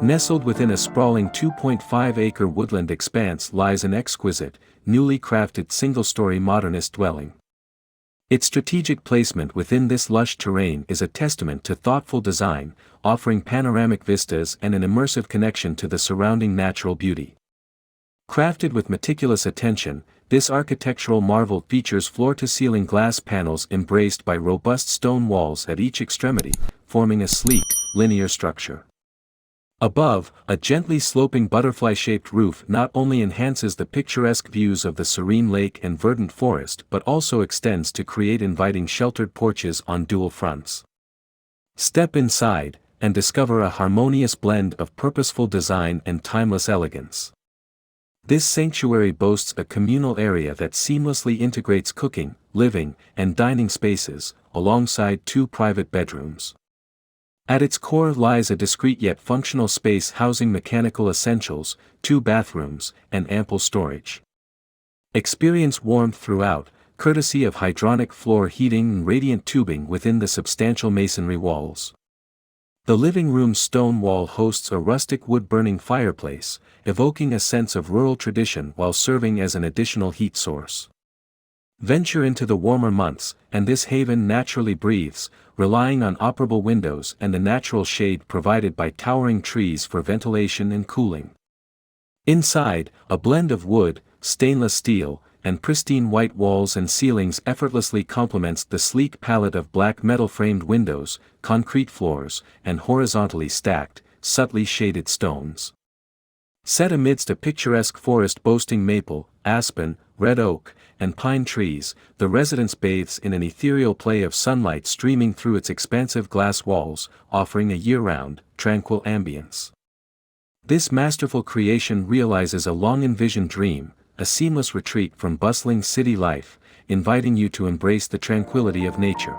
Nestled within a sprawling 2.5-acre woodland expanse lies an exquisite, newly crafted single-story modernist dwelling. Its strategic placement within this lush terrain is a testament to thoughtful design, offering panoramic vistas and an immersive connection to the surrounding natural beauty. Crafted with meticulous attention, this architectural marvel features floor-to-ceiling glass panels embraced by robust stone walls at each extremity, forming a sleek, linear structure. Above, a gently sloping butterfly-shaped roof not only enhances the picturesque views of the serene lake and verdant forest but also extends to create inviting sheltered porches on dual fronts. Step inside, and discover a harmonious blend of purposeful design and timeless elegance. This sanctuary boasts a communal area that seamlessly integrates cooking, living, and dining spaces, alongside 2 private bedrooms. At its core lies a discreet yet functional space housing mechanical essentials, 2 bathrooms, and ample storage. Experience warmth throughout, courtesy of hydronic floor heating and radiant tubing within the substantial masonry walls. The living room's stone wall hosts a rustic wood-burning fireplace, evoking a sense of rural tradition while serving as an additional heat source. Venture into the warmer months, and this haven naturally breathes, relying on operable windows and the natural shade provided by towering trees for ventilation and cooling. Inside, a blend of wood, stainless steel, and pristine white walls and ceilings effortlessly complements the sleek palette of black metal-framed windows, concrete floors, and horizontally stacked, subtly shaded stones. Set amidst a picturesque forest boasting maple, aspen, red oak, and pine trees, the residence bathes in an ethereal play of sunlight streaming through its expansive glass walls, offering a year-round, tranquil ambience. This masterful creation realizes a long-envisioned dream, a seamless retreat from bustling city life, inviting you to embrace the tranquility of nature.